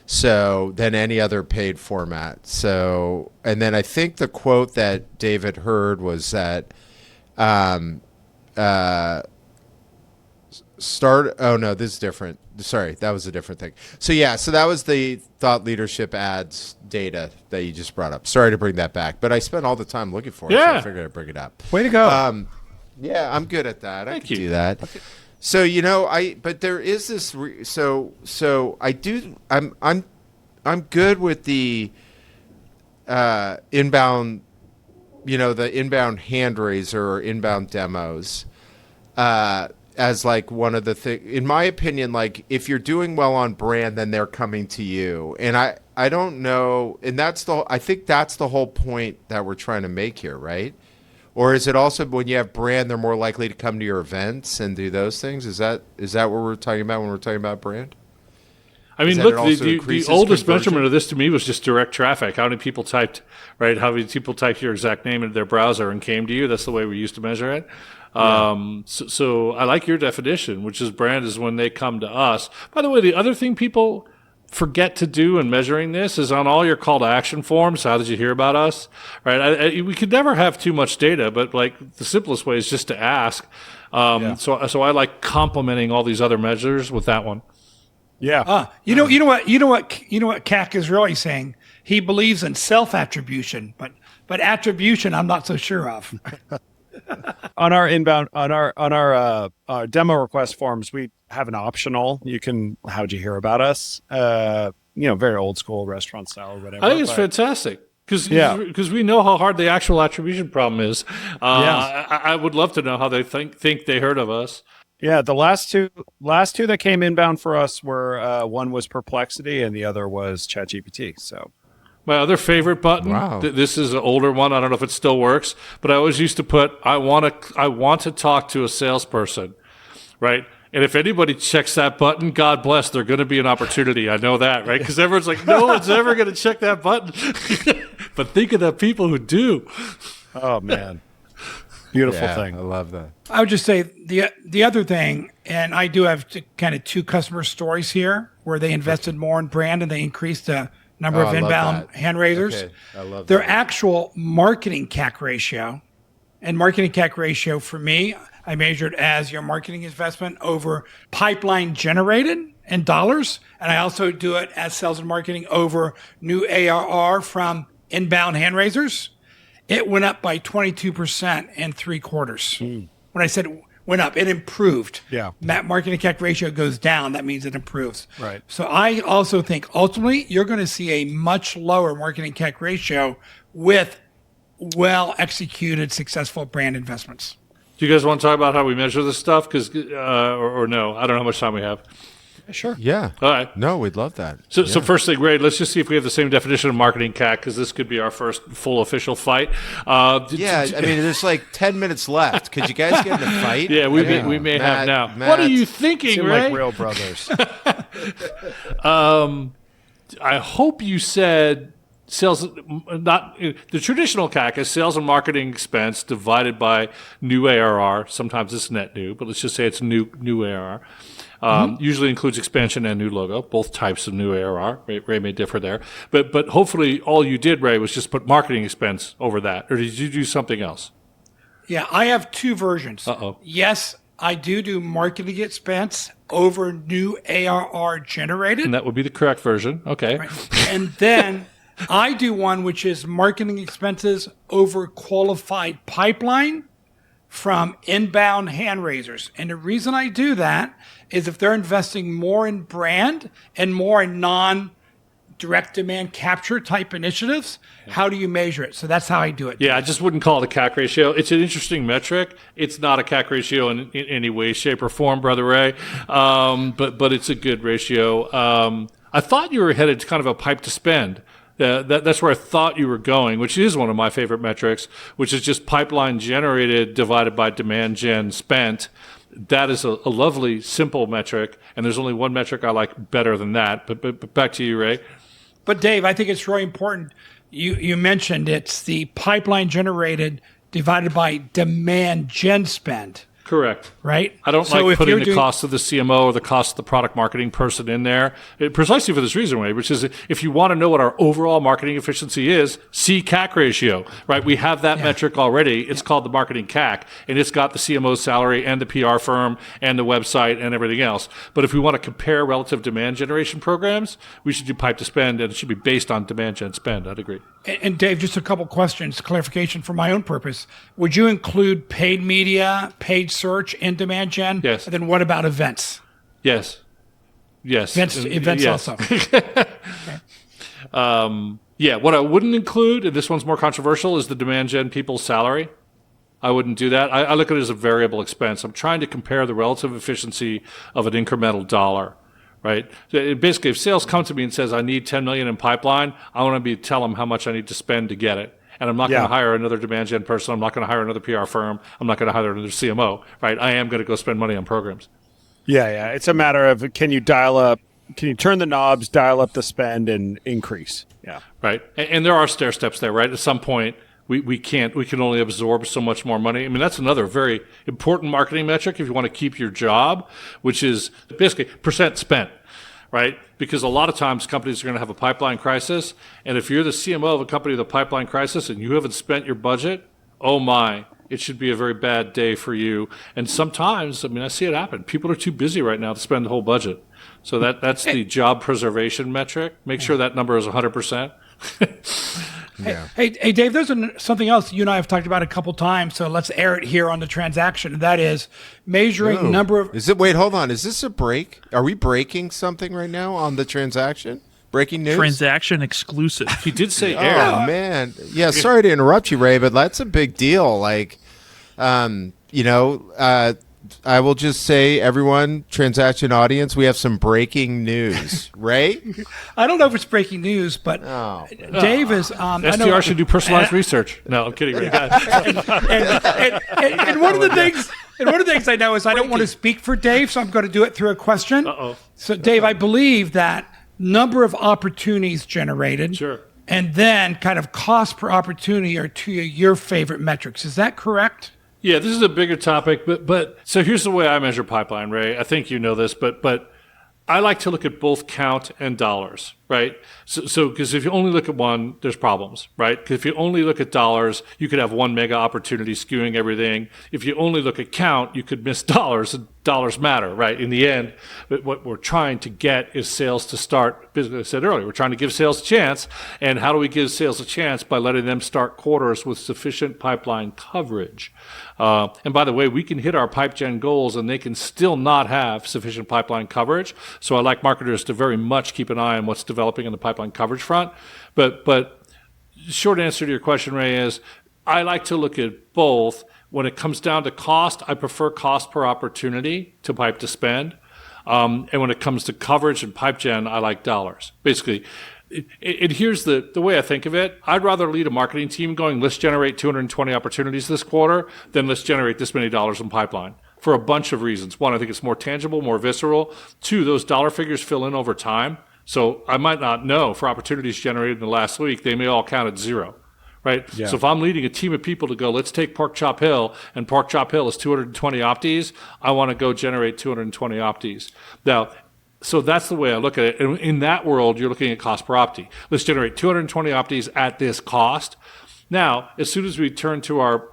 So than any other paid format. So, and then I think the quote that David heard was that, oh no, this is different. Sorry, that was a different thing. So yeah, so that was the thought leadership ads data that you just brought up. Sorry to bring that back, but I spent all the time looking for it, so I figured I'd bring it up. Way to go. Yeah, I'm good at that. Thank I can you. do that. Okay. So but there is this. I'm good with the inbound, the inbound hand raiser or inbound demos, as like one of the things. In my opinion, like if you're doing well on brand, then they're coming to you. And I don't know, and I think that's the whole point that we're trying to make here, right? Or is it also when you have brand, they're more likely to come to your events and do those things? Is that what we're talking about when we're talking about brand? I mean, look, the oldest measurement of this to me was just direct traffic. How many people typed, right? How many people typed your exact name into their browser and came to you? That's the way we used to measure it. Yeah. So I like your definition, which is brand is when they come to us. By the way, the other thing people forget to do in measuring this is on all your call to action forms. How did you hear about us? Right? We could never have too much data, but like the simplest way is just to ask. So I like complementing all these other measures with that one. Yeah. You know what CAC is really saying? He believes in self-attribution, but attribution I'm not so sure of. On our inbound, on our demo request forms, we have an optional. You can, how'd you hear about us? Very old school restaurant style or whatever. I think it's fantastic. Because we know how hard the actual attribution problem is. I would love to know how they think they heard of us. Yeah, the last two that came inbound for us were one was Perplexity and the other was ChatGPT. So my other favorite button. Wow. This is an older one. I don't know if it still works, but I always used to put I want to talk to a salesperson, right? And if anybody checks that button, God bless, they're going to be an opportunity. I know that, right? Because everyone's like, no one's ever going to check that button. But think of the people who do. Oh, man. Beautiful thing. I love that. I would just say the other thing, and I do have kind of two customer stories here where they invested more in brand and they increased the number of inbound hand raisers. Okay. I love their that. actual marketing CAC ratio, and marketing CAC ratio for me, I measured as your marketing investment over pipeline generated in dollars. And I also do it as sales and marketing over new ARR from inbound hand raisers. It went up by 22% in 3 quarters. When I said went up, it improved. Yeah. That marketing CAC ratio goes down. That means it improves. Right. So I also think ultimately you're going to see a much lower marketing CAC ratio with well-executed, successful brand investments. Do you guys want to talk about how we measure this stuff? Because or no, I don't know how much time we have. Sure. Yeah. All right. No, we'd love that. So first thing, Ray, let's just see if we have the same definition of marketing CAC, because this could be our first full official fight. There's like 10 minutes left. Could you guys get in a fight? Yeah, we may have now. What are you thinking, Seem Ray? like real brothers. I hope you said sales, not the traditional CAC is sales and marketing expense divided by new ARR. Sometimes it's net new, but let's just say it's new ARR. Usually includes expansion and new logo, both types of new ARR. Ray may differ there, but hopefully all you did, Ray, was just put marketing expense over that, or did you do something else? Yeah, I have 2 versions. Uh-oh. Yes, I do marketing expense over new ARR generated. And that would be the correct version. Okay. Right. And then I do one which is marketing expenses over qualified pipeline from inbound hand raisers. And the reason I do that is if they're investing more in brand and more in non-direct demand capture type initiatives, how do you measure it? So that's how I do it. Yeah, I just wouldn't call it a CAC ratio. It's an interesting metric. It's not a CAC ratio in any way, shape, or form, Brother Ray, but it's a good ratio. I thought you were headed to kind of a pipe to spend. That's where I thought you were going, which is one of my favorite metrics, which is just pipeline generated divided by demand gen spent. That is a lovely, simple metric, and there's only one metric I like better than that. But back to you, Ray. But Dave, I think it's really important. You mentioned it's the pipeline generated divided by demand gen spend. Correct. Right? I don't like putting the cost of the CMO or the cost of the product marketing person in there, precisely for this reason, Ray, which is if you want to know what our overall marketing efficiency is, see CAC ratio, right? We have that metric already. It's called the marketing CAC, and it's got the CMO's salary and the PR firm and the website and everything else. But if we want to compare relative demand generation programs, we should do pipe to spend, and it should be based on demand gen spend. I'd agree. And Dave, just a couple questions, clarification for my own purpose. Would you include paid media, paid search in demand gen? Yes. And then what about events? Yes. Events yes. also. What I wouldn't include, and this one's more controversial, is the demand gen people's salary. I wouldn't do that. I look at it as a variable expense. I'm trying to compare the relative efficiency of an incremental dollar. Right. So basically, if sales come to me and says I need 10 million in pipeline, I want to tell them how much I need to spend to get it. And I'm not going to hire another demand gen person. I'm not going to hire another PR firm. I'm not going to hire another CMO. Right. I am going to go spend money on programs. Yeah. It's a matter of can you turn the knobs, dial up the spend, and increase. Yeah. Right. And there are stair steps there. Right. At some point, we can only absorb so much more money. I mean, that's another very important marketing metric if you want to keep your job, which is basically percent spent, right? Because a lot of times companies are going to have a pipeline crisis. And if you're the CMO of a company with a pipeline crisis and you haven't spent your budget, oh my, it should be a very bad day for you. And sometimes, I see it happen. People are too busy right now to spend the whole budget. So that's the job preservation metric. Make sure that number is 100%. Yeah. Hey, Dave, there's something else you and I have talked about a couple times, so let's air it here on the transaction. That is measuring number of... Wait, hold on. Is this a break? Are we breaking something right now on the transaction? Breaking news? Transaction exclusive. He did say air. Oh, man. Yeah, sorry to interrupt you, Ray, but that's a big deal. Like, I will just say, everyone, transaction audience, we have some breaking news. Ray? I don't know if it's breaking news, but Dave is... SDR should do personalized research. No, I'm kidding. Ray. And one of the things I know is I don't want to speak for Dave, so I'm going to do it through a question. Uh-oh. So, Dave, I believe that number of opportunities generated, Sure, and then kind of cost per opportunity are two of your favorite metrics. Is that correct? Yeah, this is a bigger topic, but so here's the way I measure pipeline, Ray. I think you know this, but I like to look at both count and dollars, right? So because if you only look at one, there's problems, right? Because if you only look at dollars, you could have one mega opportunity skewing everything. If you only look at count, you could miss dollars, and dollars matter, right? In the end, what we're trying to get is sales to start. As I said earlier, we're trying to give sales a chance. And how do we give sales a chance? By letting them start quarters with sufficient pipeline coverage. And by the way, we can hit our pipe gen goals and they can still not have sufficient pipeline coverage. So I like marketers to very much keep an eye on what's developing in the pipeline coverage front. But short answer to your question, Ray, is I like to look at both. When it comes down to cost, I prefer cost per opportunity to pipe to spend. And when it comes to coverage and pipe gen, I like dollars. Basically, here's the way I think of it. I'd rather lead a marketing team going, let's generate 220 opportunities this quarter than let's generate this many dollars in pipeline for a bunch of reasons. One, I think it's more tangible, more visceral. Two, those dollar figures fill in over time. So I might not know for opportunities generated in the last week, they may all count at zero. Right. Yeah. So if I'm leading a team of people to go, let's take Pork Chop Hill, and Pork Chop Hill is 220 opties, I want to go generate 220 opties. Now, so that's the way I look at it. And in that world, you're looking at cost per opti. Let's generate 220 opties at this cost. Now, as soon as we turn to our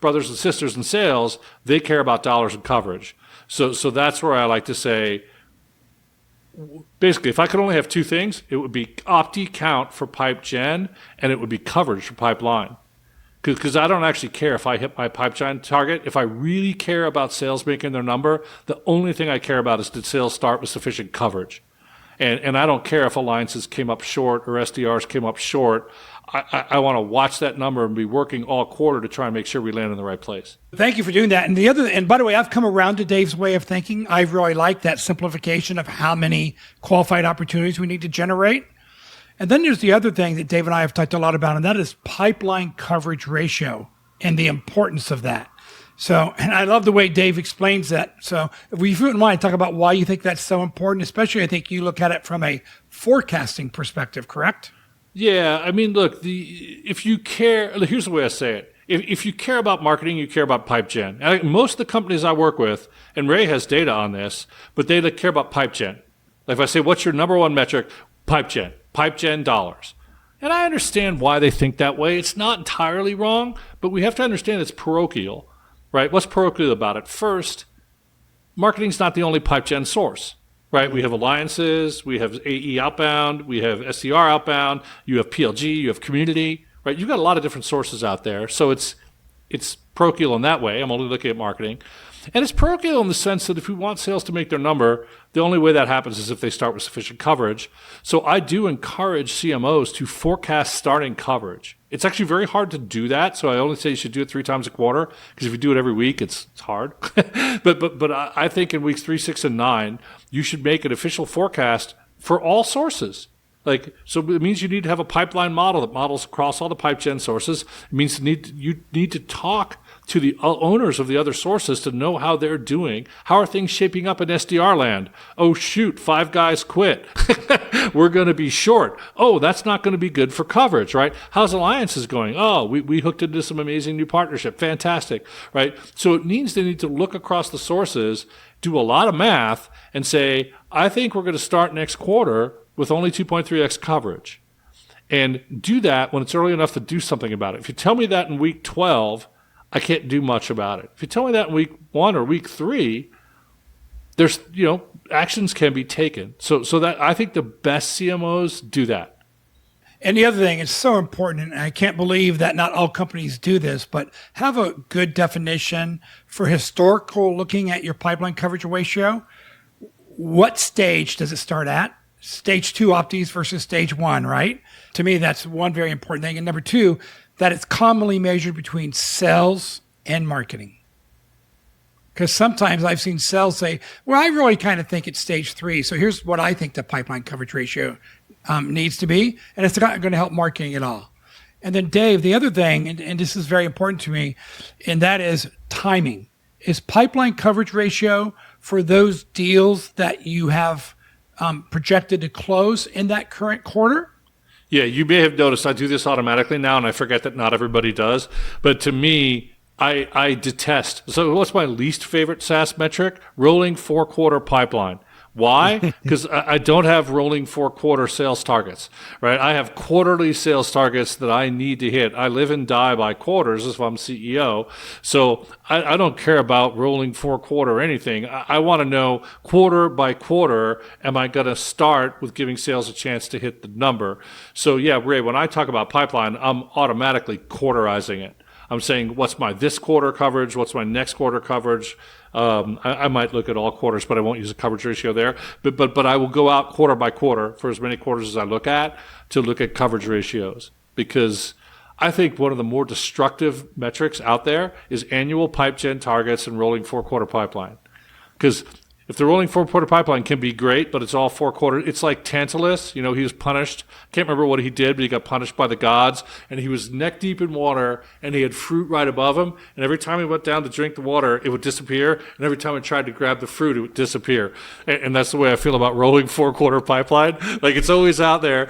brothers and sisters in sales, they care about dollars and coverage. So that's where I like to say, basically, if I could only have two things, it would be opti count for pipe gen, and it would be coverage for pipeline. Because I don't actually care if I hit my pipe gen target. If I really care about sales making their number, the only thing I care about is did sales start with sufficient coverage. And I don't care if alliances came up short or SDRs came up short. I want to watch that number and be working all quarter to try and make sure we land in the right place. Thank you for doing that. And by the way, I've come around to Dave's way of thinking. I really like that simplification of how many qualified opportunities we need to generate. And then there's the other thing that Dave and I have talked a lot about, and that is pipeline coverage ratio and the importance of that. So, and I love the way Dave explains that. So if you wouldn't mind, talk about why you think that's so important, especially I think you look at it from a forecasting perspective, correct? Yeah, I mean, look, if you care, here's the way I say it. If you care about marketing, you care about pipe gen. And most of the companies I work with, and Ray has data on this, but they care about pipe gen. Like if I say, what's your number one metric? Pipe gen dollars. And I understand why they think that way. It's not entirely wrong, but we have to understand it's parochial, right? What's parochial about it? First, marketing's not the only pipe gen source. Right, we have alliances, we have AE outbound, we have SDR outbound, you have PLG, you have community, right? You've got a lot of different sources out there. So it's parochial in that way. I'm only looking at marketing. And it's parochial in the sense that if we want sales to make their number, the only way that happens is if they start with sufficient coverage. So I do encourage CMOs to forecast starting coverage. It's actually very hard to do that. So I only say you should do it 3 times a quarter, because if you do it every week, it's hard. but I think in weeks 3, 6, and 9, you should make an official forecast for all sources. So it means you need to have a pipeline model that models across all the pipe gen sources. It means you need to talk to the owners of the other sources to know how they're doing. How are things shaping up in SDR land? Oh, shoot, 5 guys quit. We're going to be short. Oh, that's not going to be good for coverage, right? How's alliances going? Oh, we hooked into some amazing new partnership. Fantastic, right? So it means they need to look across the sources, do a lot of math, and say, I think we're going to start next quarter with only 2.3x coverage. And do that when it's early enough to do something about it. If you tell me that in week 12, I can't do much about it. If you tell me that in week 1 or week 3, there's, actions can be taken. So that I think the best CMOs do that. And the other thing, it's so important, and I can't believe that not all companies do this, but have a good definition for historical looking at your pipeline coverage ratio. What stage does it start at? Stage 2 opties versus stage 1, right? To me, that's one very important thing. And number 2, that it's commonly measured between sales and marketing. Because sometimes I've seen sales say, well, I really kind of think it's stage 3. So here's what I think the pipeline coverage ratio needs to be. And it's not going to help marketing at all. And then Dave, the other thing, and this is very important to me, and that is timing. Is pipeline coverage ratio for those deals that you have projected to close in that current quarter? Yeah, you may have noticed I do this automatically now, and I forget that not everybody does. But to me, I detest. So what's my least favorite SaaS metric? Rolling 4-quarter pipeline. Why? Because I don't have rolling 4-quarter sales targets, right? I have quarterly sales targets that I need to hit. I live and die by quarters if I'm CEO. So I don't care about rolling 4-quarter or anything. I want to know quarter by quarter, am I going to start with giving sales a chance to hit the number? So yeah, Ray, when I talk about pipeline, I'm automatically quarterizing it. I'm saying, what's my this quarter coverage? What's my next quarter coverage? I might look at all quarters, but I won't use a coverage ratio there. But I will go out quarter by quarter for as many quarters as I look at to look at coverage ratios, because I think one of the more destructive metrics out there is annual pipe gen targets and rolling 4-quarter pipeline. Because if the rolling 4-quarter pipeline can be great, but it's all 4 quarters, it's like Tantalus. He was punished. Can't remember what he did, but he got punished by the gods, and he was neck deep in water, and he had fruit right above him. And every time he went down to drink the water, it would disappear. And every time he tried to grab the fruit, it would disappear. And that's the way I feel about rolling 4-quarter pipeline. Like, it's always out there,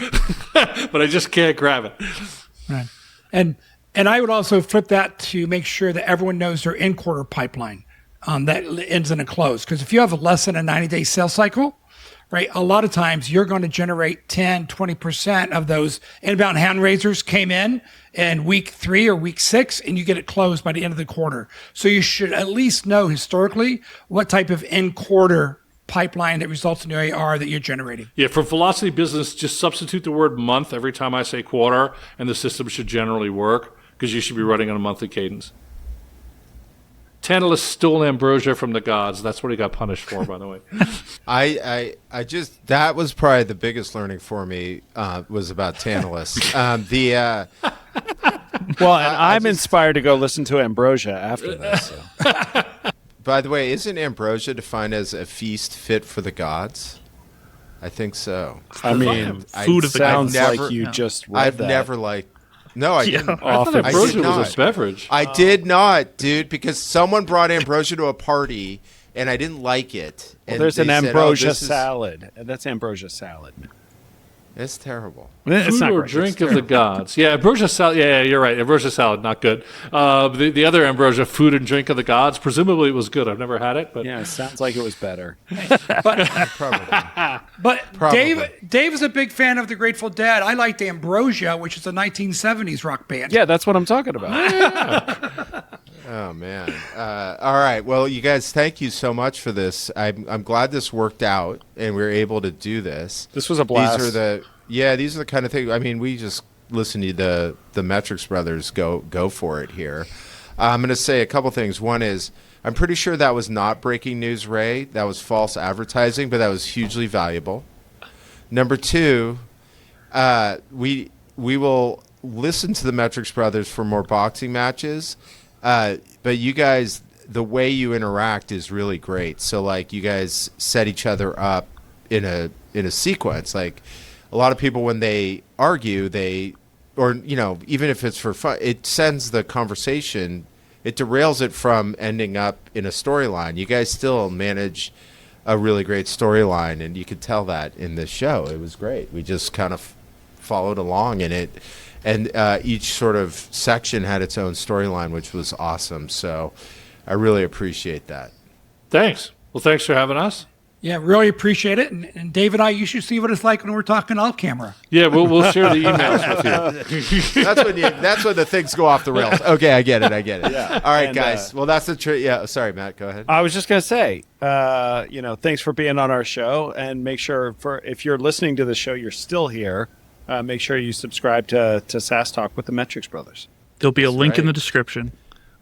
but I just can't grab it. Right. And I would also flip that to make sure that everyone knows their in-quarter pipeline. That ends in a close. Because if you have less than a 90-day sales cycle, right, a lot of times you're going to generate 10, 20% of those inbound hand raisers came in week 3 or week 6, and you get it closed by the end of the quarter. So you should at least know historically what type of in-quarter pipeline that results in your AR that you're generating. Yeah, for velocity business, just substitute the word month every time I say quarter, and the system should generally work, because you should be running on a monthly cadence. Tantalus stole Ambrosia from the gods. That's what he got punished for, by the way. I just, that was probably the biggest learning for me, was about Tantalus. Well, and I'm inspired to go listen to Ambrosia after this. So. By the way, isn't Ambrosia defined as a feast fit for the gods? I think so. I mean, food of the sounds gods. like you just read I've that. never liked. No, I didn't. I thought Ambrosia was a beverage. I did not, dude, because someone brought Ambrosia to a party and I didn't like it. Well, And there's they an said, Ambrosia "Oh, this salad. That's Ambrosia salad. It's terrible. It's Food not or great. drink of the gods. Yeah, Ambrosia salad. Yeah, you're right. Ambrosia salad, not good. The other Ambrosia, food and drink of the gods. Presumably it was good. I've never had it, but Yeah, it sounds like it was better. But Dave is a big fan of the Grateful Dead. I liked Ambrosia, which is a 1970s rock band. Yeah, that's what I'm talking about. Oh man! All right. Well, you guys, thank you so much for this. I'm glad this worked out and we were able to do this. This was a blast. These are the kind of things. I mean, we just listen to the Metrics brothers go for it here. I'm going to say a couple things. One is, I'm pretty sure that was not breaking news, Ray. That was false advertising, but that was hugely valuable. Number 2, we will listen to the Metrics brothers for more boxing matches. But you guys, the way you interact is really great. So like you guys set each other up in a sequence. Like a lot of people, when they argue, even if it's for fun, it sends the conversation, it derails it from ending up in a storyline. You guys still manage a really great storyline, and you could tell that in this show. It was great. We just kind of followed along in it. And each sort of section had its own storyline, which was awesome. So I really appreciate that. thanks. Well, thanks for having us. Yeah, really appreciate it. And Dave and I, you should see what it's like when we're talking off camera. Yeah, we'll share the emails with you. That's when the things go off the rails. Okay, I get it. Yeah. All right, And, guys. Well, that's the trick. Yeah, sorry, Matt. Go ahead. I was just going to say, thanks for being on our show, and make sure if you're listening to the show, you're still here. make sure you subscribe to SaaS Talk with the Metrics Brothers. There'll be a link in the description.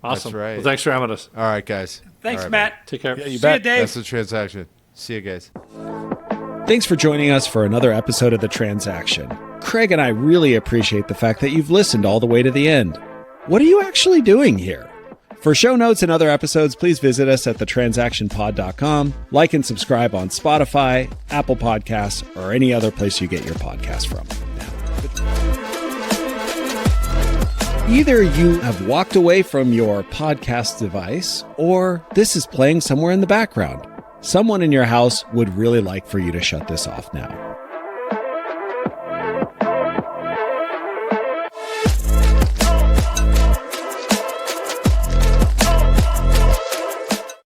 Awesome. That's right. Well, thanks for having us. All right, guys. Thanks, All right, Matt. Take care. Yeah, you See bet. you, Dave. That's the transaction. See you guys. Thanks for joining us for another episode of The Transaction. Craig and I really appreciate the fact that you've listened all the way to the end. What are you actually doing here? For show notes and other episodes, please visit us at thetransactionpod.com. Like and subscribe on Spotify, Apple Podcasts, or any other place you get your podcast from. Either you have walked away from your podcast device, or this is playing somewhere in the background. Someone in your house would really like for you to shut this off now.